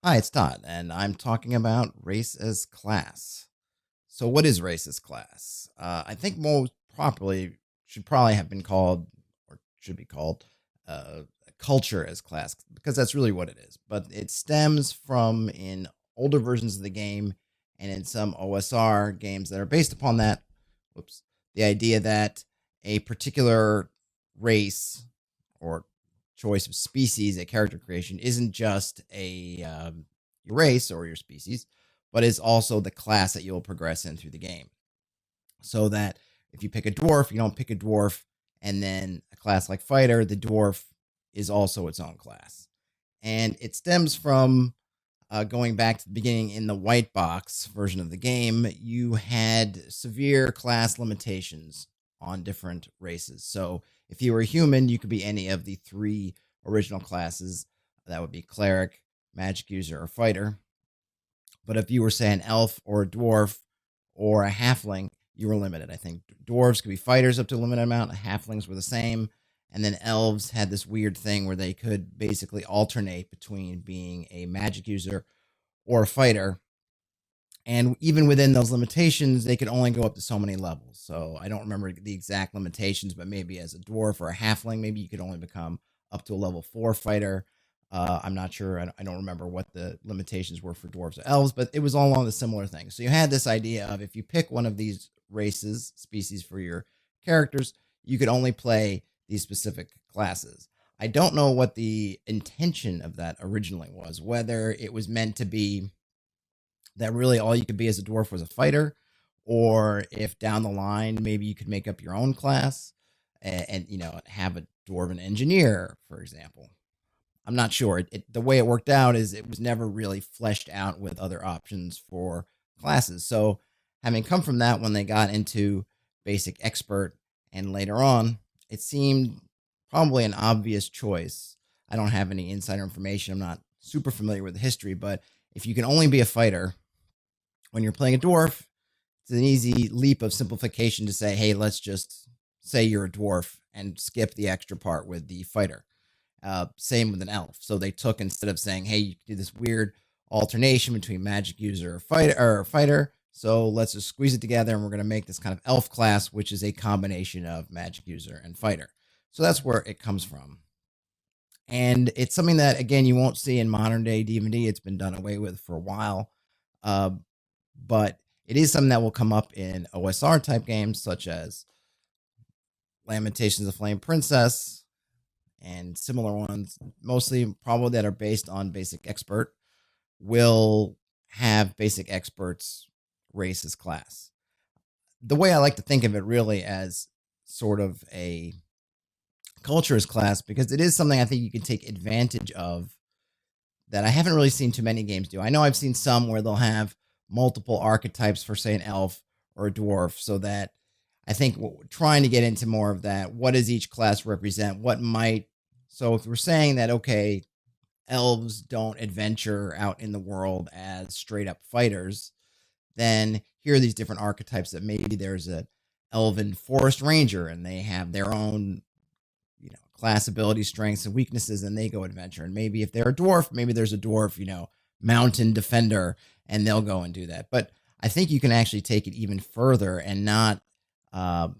Hi, it's Todd, and I'm talking about race as class. So, what is race as class? I think most properly should probably have been called, or should be called, culture as class, because that's really what it is. But it stems from in older versions of the game and in some OSR games that are based upon that. Whoops. The idea that a particular race or choice of species at character creation isn't just your race or your species, but is also the class that you'll progress in through the game. So that if you pick a dwarf, you don't pick a dwarf and then a class like fighter, the dwarf is also its own class. And it stems from going back to the beginning in the white box version of the game, you had severe class limitations on different races. So if you were a human, you could be any of the three original classes. That would be cleric, magic user, or fighter. But if you were, say, an elf or a dwarf or a halfling, you were limited. I think dwarves could be fighters up to a limited amount. Halflings were the same. And then elves had this weird thing where they could basically alternate between being a magic user or a fighter. And even within those limitations, they could only go up to so many levels. So I don't remember the exact limitations, but maybe as a dwarf or a halfling, maybe you could only become up to a level 4 fighter. I'm not sure. I don't remember what the limitations were for dwarves or elves, but it was all along the similar thing. So you had this idea of if you pick one of these races, species for your characters, you could only play these specific classes. I don't know what the intention of that originally was, whether it was meant to be that really all you could be as a dwarf was a fighter, or if down the line maybe you could make up your own class and have a dwarven engineer, for example. I'm not sure. The way it worked out is it was never really fleshed out with other options for classes. So having come from that, when they got into basic expert and later on, it seemed probably an obvious choice. I don't have any insider information. I'm not super familiar with the history, but if you can only be a fighter when you're playing a dwarf, it's an easy leap of simplification to say, hey, let's just say you're a dwarf and skip the extra part with the fighter. Same with an elf. So they took, instead of saying, hey, you can do this weird alternation between magic user or fighter, so let's just squeeze it together and we're going to make this kind of elf class, which is a combination of magic user and fighter. So that's where it comes from. And it's something that, again, you won't see in modern day D&D. It's been done away with for a while. But it is something that will come up in OSR type games such as Lamentations of Flame Princess and similar ones, mostly probably that are based on basic expert, will have basic experts race as class. The way I like to think of it really as sort of a culture as class, because it is something I think you can take advantage of that I haven't really seen too many games do. I know I've seen some where they'll have multiple archetypes for, say, an elf or a dwarf, so that I think trying to get into more of that. What does each class represent? What might, so if we're saying that, okay, elves don't adventure out in the world as straight up fighters, then here are these different archetypes that maybe there's a elven forest ranger and they have their own class abilities, strengths, and weaknesses, and they go adventure. And maybe if they're a dwarf, maybe there's a dwarf, mountain defender, and they'll go and do that. But I think you can actually take it even further and not, and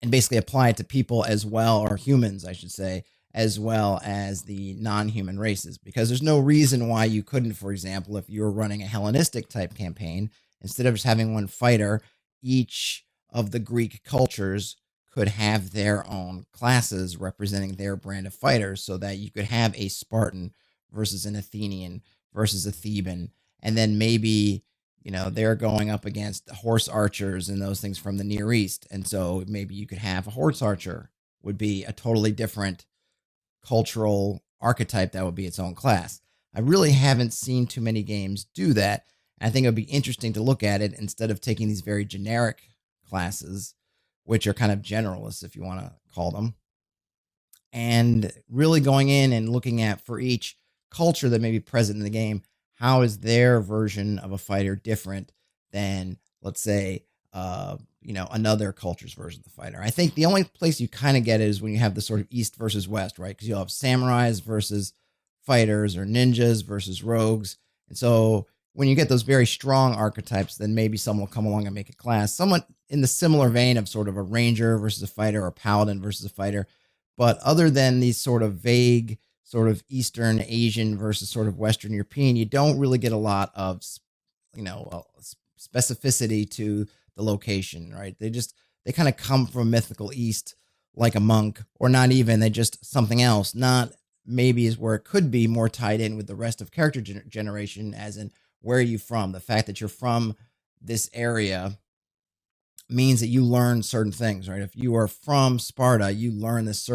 basically apply it to people as well, or humans, I should say, as well as the non-human races. Because there's no reason why you couldn't, for example, if you were running a Hellenistic type campaign, instead of just having one fighter, each of the Greek cultures could have their own classes representing their brand of fighters, so that you could have a Spartan versus an Athenian versus a Theban. And then maybe, they're going up against horse archers and those things from the Near East. And so maybe you could have a horse archer would be a totally different cultural archetype that would be its own class. I really haven't seen too many games do that. I think it would be interesting to look at it instead of taking these very generic classes, which are kind of generalists, if you want to call them, and really going in and looking at, for each culture that may be present in the game, how is their version of a fighter different than, let's say, another culture's version of the fighter. I think the only place you kind of get it is when you have the sort of East versus West, right? Because you'll have samurais versus fighters or ninjas versus rogues. And so when you get those very strong archetypes, then maybe someone will come along and make a class somewhat in the similar vein of sort of a ranger versus a fighter or a paladin versus a fighter. But other than these sort of vague, sort of Eastern Asian versus sort of Western European, you don't really get a lot of, specificity to the location, right? They kind of come from mythical East like a monk, or not even, they just something else, not maybe is where it could be more tied in with the rest of character generation, as in where are you from? The fact that you're from this area means that you learn certain things, right? If you are from Sparta, you learn this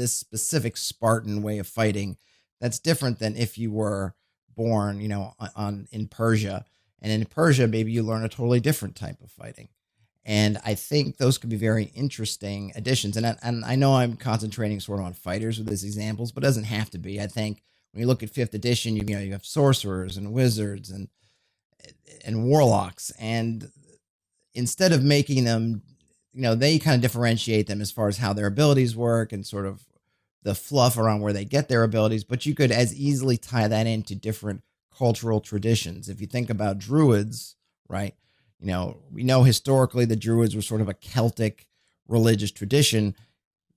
specific Spartan way of fighting. That's different than if you were born, in Persia. And in Persia, maybe you learn a totally different type of fighting. And I think those could be very interesting additions. And I know I'm concentrating sort of on fighters with these examples, but it doesn't have to be. I think when you look at 5th edition, you have sorcerers and wizards and warlocks, and instead of making them, they kind of differentiate them as far as how their abilities work and sort of the fluff around where they get their abilities, but you could as easily tie that into different cultural traditions. If you think about druids, right? We know historically the druids were sort of a Celtic religious tradition.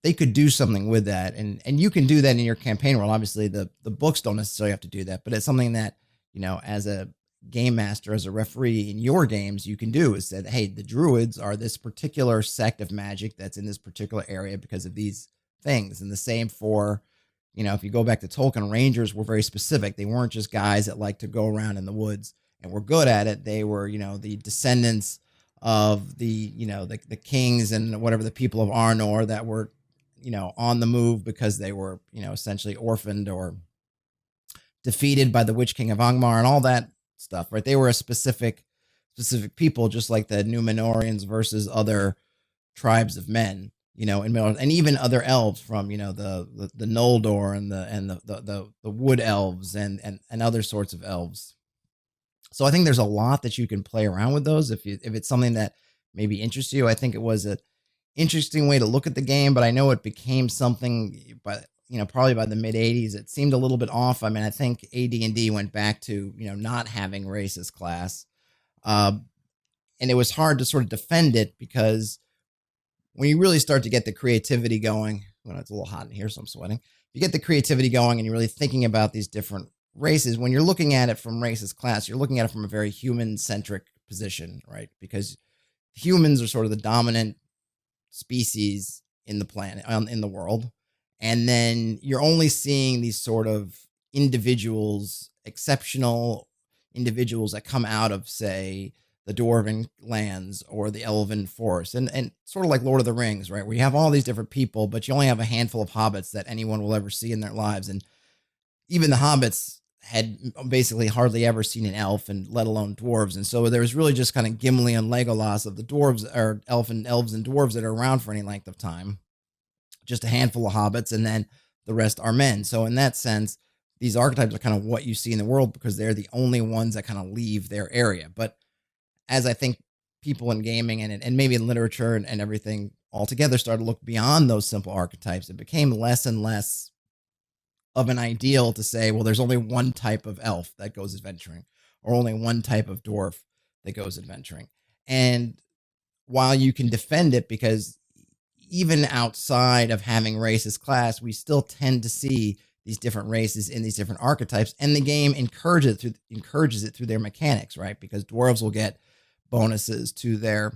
They could do something with that. And you can do that in your campaign world. Obviously, the books don't necessarily have to do that, but it's something that, as a game master, as a referee in your games, you can do is that, hey, the druids are this particular sect of magic that's in this particular area because of these things. And the same for, if you go back to Tolkien, rangers were very specific. They weren't just guys that like to go around in the woods and were good at it. They were, the descendants of the kings and whatever, the people of Arnor that were, on the move because they were, essentially orphaned or defeated by the Witch King of Angmar and all that stuff, right? They were a specific people, just like the Numenorians versus other tribes of men, and even other elves from, the Noldor and the wood elves and other sorts of elves. So I think there's a lot that you can play around with those if it's something that maybe interests you. I think it was an interesting way to look at the game, but I know it became something, but probably by the mid 80s, it seemed a little bit off. I mean, I think AD&D went back to, not having race as class. And it was hard to sort of defend it because when you really start to get the creativity going, well, it's a little hot in here, so I'm sweating. You get the creativity going and you're really thinking about these different races. When you're looking at it from race as class, you're looking at it from a very human-centric position, right? Because humans are sort of the dominant species in the planet, in the world. And then you're only seeing these sort of individuals, exceptional individuals that come out of, say, the Dwarven lands or the Elven forest. And sort of like Lord of the Rings, right? Where you have all these different people, but you only have a handful of hobbits that anyone will ever see in their lives. And even the hobbits had basically hardly ever seen an elf, and let alone dwarves. And so there was really just kind of Gimli and Legolas of the dwarves, or elves and dwarves that are around for any length of time. Just a handful of hobbits, and then the rest are men. So in that sense, these archetypes are kind of what you see in the world because they're the only ones that kind of leave their area. But as I think people in gaming and maybe in literature and everything altogether started to look beyond those simple archetypes, it became less and less of an ideal to say, well, there's only one type of elf that goes adventuring, or only one type of dwarf that goes adventuring. And while you can defend it, because even outside of having race as class, we still tend to see these different races in these different archetypes, and the game encourages it through their mechanics, right? Because dwarves will get bonuses to their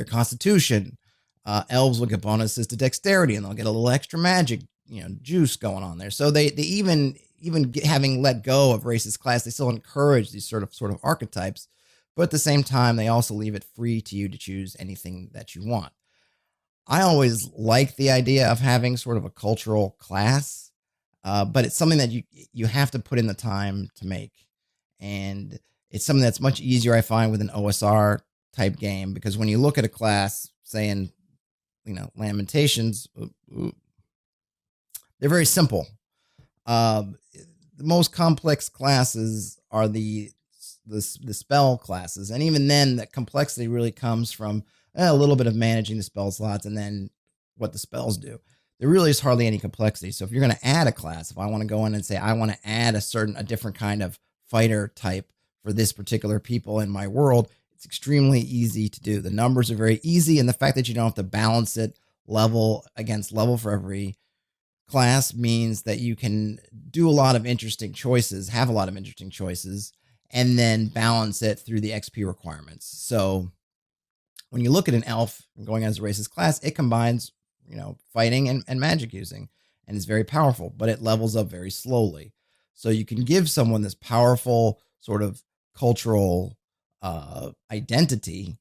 constitution. Elves will get bonuses to dexterity, and they'll get a little extra magic, juice going on there. So they even having let go of race as class, they still encourage these sort of archetypes, but at the same time, they also leave it free to you to choose anything that you want. I always like the idea of having sort of a cultural class, but it's something that you have to put in the time to make. And it's something that's much easier, I find, with an OSR type game, because when you look at a class, say in, Lamentations, they're very simple. The most complex classes are the spell classes. And even then, that complexity really comes from a little bit of managing the spell slots and then what the spells do. there really is hardly any complexity. So if you're going to add a class, if I want to go in and say I want to add a different kind of fighter type for this particular people in my world, it's extremely easy to do. The numbers are very easy, and the fact that you don't have to balance it level against level for every class means that you can do a lot of interesting choices, have a lot of interesting choices, and then balance it through the XP requirements. So when you look at an elf going as a racist class, it combines, fighting and magic using, and is very powerful, but it levels up very slowly. So you can give someone this powerful sort of cultural identity,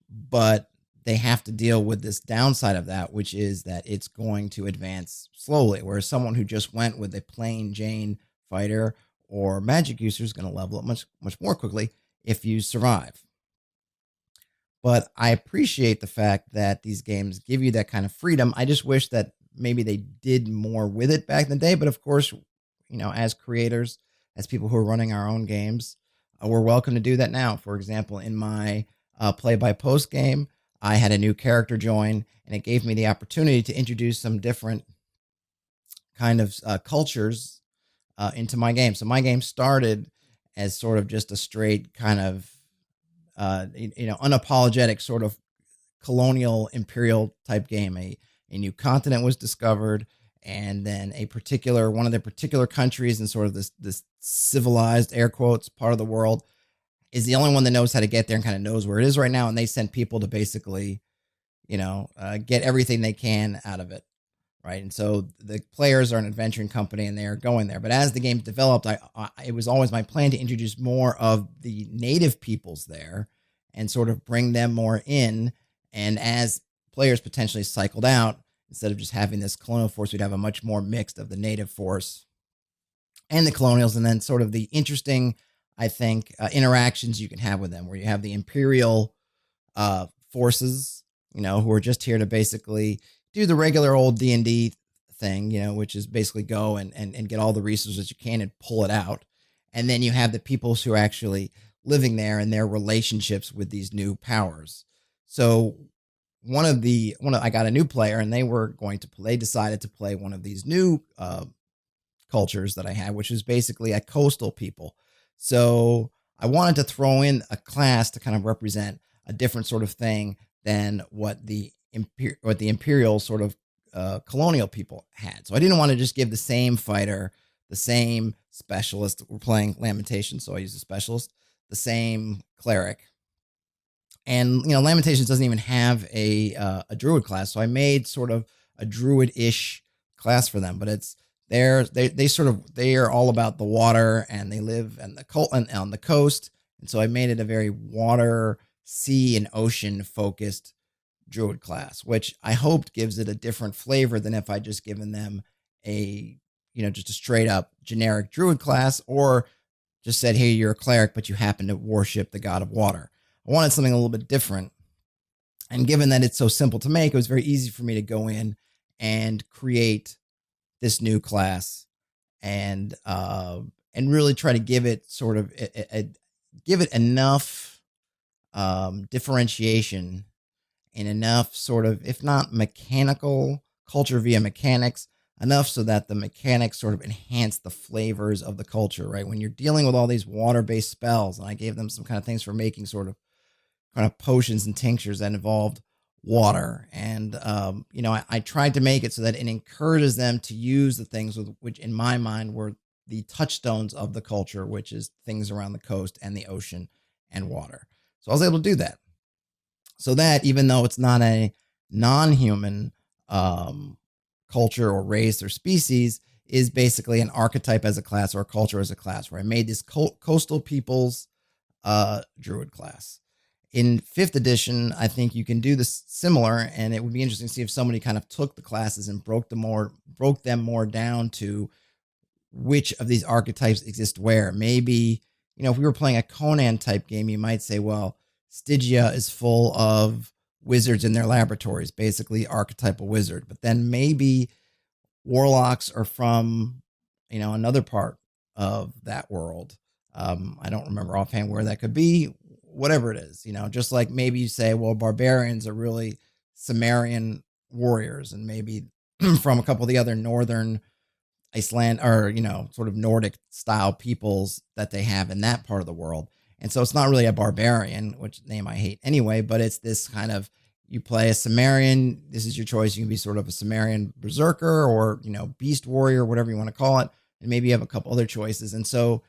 but they have to deal with this downside of that, which is that it's going to advance slowly. Whereas someone who just went with a plain Jane fighter or magic user is going to level up much, much more quickly if you survive. But I appreciate the fact that these games give you that kind of freedom. I just wish that maybe they did more with it back in the day. But of course, as creators, as people who are running our own games, we're welcome to do that now. For example, in my play by post game, I had a new character join, and it gave me the opportunity to introduce some different kind of cultures into my game. So my game started as sort of just a straight kind of unapologetic sort of colonial imperial type game. A new continent was discovered, and then one of the particular countries in sort of this civilized, air quotes, part of the world is the only one that knows how to get there and kind of knows where it is right now. And they send people to basically, get everything they can out of it. Right. And so the players are an adventuring company and they are going there. But as the game developed, it was always my plan to introduce more of the native peoples there and sort of bring them more in. And as players potentially cycled out, instead of just having this colonial force, we'd have a much more mixed of the native force and the colonials. And then sort of the interesting, I think, interactions you can have with them, where you have the imperial forces, who are just here to basically do the regular old D&D thing, which is basically go and get all the resources you can and pull it out. And then you have the peoples who are actually living there and their relationships with these new powers. So I got a new player, and they decided to play one of these new cultures that I had, which is basically a coastal people. So I wanted to throw in a class to kind of represent a different sort of thing than what the imperial sort of colonial people had. So I didn't want to just give the same fighter, the same specialist. We're playing Lamentations, so I use a specialist, the same cleric. And Lamentations doesn't even have a druid class, so I made sort of a druid-ish class for them. But they are all about the water, and they live on the coast. And so I made it a very water, sea, and ocean focused druid class, which I hoped gives it a different flavor than if I just given them just a straight up generic druid class, or just said, hey, you're a cleric, but you happen to worship the god of water. I wanted something a little bit different. And given that it's so simple to make, it was very easy for me to go in and create this new class and really try to give it sort of give it enough differentiation and enough sort of, if not mechanical culture via mechanics, enough so that the mechanics sort of enhance the flavors of the culture, right? When you're dealing with all these water-based spells, and I gave them some kind of things for making sort of kind of potions and tinctures that involved water. And, I tried to make it so that it encourages them to use the things which in my mind were the touchstones of the culture, which is things around the coast and the ocean and water. So I was able to do that. So that even though it's not a non-human culture or race or species, is basically an archetype as a class or a culture as a class, where I made this coastal people's druid class. In 5th edition, I think you can do this similar, and it would be interesting to see if somebody kind of took the classes and broke them more down to which of these archetypes exist where. Maybe, if we were playing a Conan type game, you might say, well, Stygia is full of wizards in their laboratories, basically archetypal wizard. But then maybe warlocks are from, another part of that world. I don't remember offhand where that could be, whatever it is, just like maybe you say, well, barbarians are really Sumerian warriors, and maybe from a couple of the other northern Iceland or, sort of Nordic style peoples that they have in that part of the world. And so it's not really a barbarian, which name I hate anyway, but it's this kind of, you play a Sumerian. This is your choice. You can be sort of a Sumerian berserker or, beast warrior, whatever you want to call it. And maybe you have a couple other choices. And so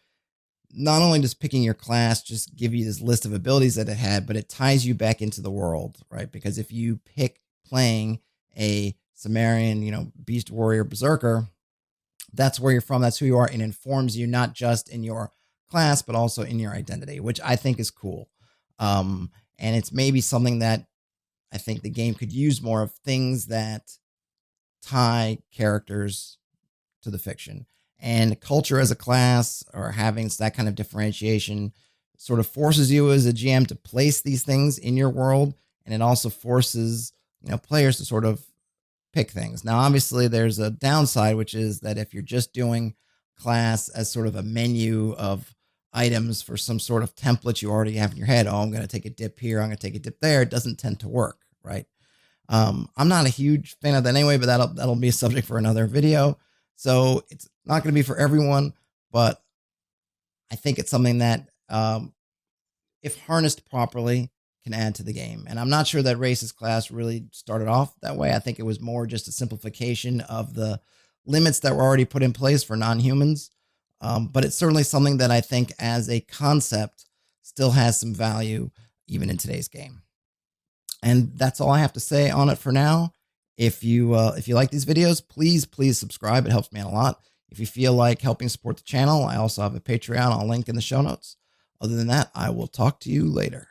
not only does picking your class just give you this list of abilities that it had, but it ties you back into the world, right? Because if you pick playing a Sumerian, beast warrior berserker, that's where you're from. That's who you are. And informs you not just in your class, but also in your identity, which I think is cool. And it's maybe something that I think the game could use more of, things that tie characters to the fiction. And culture as a class, or having that kind of differentiation, sort of forces you as a GM to place these things in your world. And it also forces, players to sort of pick things. Now, obviously, there's a downside, which is that if you're just doing class as sort of a menu of items for some sort of template you already have in your head, I'm going to take a dip here, I'm going to take a dip there, it doesn't tend to work, right? I'm not a huge fan of that anyway, but that'll be a subject for another video. So it's not going to be for everyone, but I think it's something that, if harnessed properly, can add to the game. And I'm not sure that Races class really started off that way. I think it was more just a simplification of the limits that were already put in place for non-humans. But it's certainly something that I think as a concept still has some value even in today's game. And that's all I have to say on it for now. If you like these videos, please subscribe. It helps me out a lot. If you feel like helping support the channel, I also have a Patreon. I'll link in the show notes. Other than that, I will talk to you later.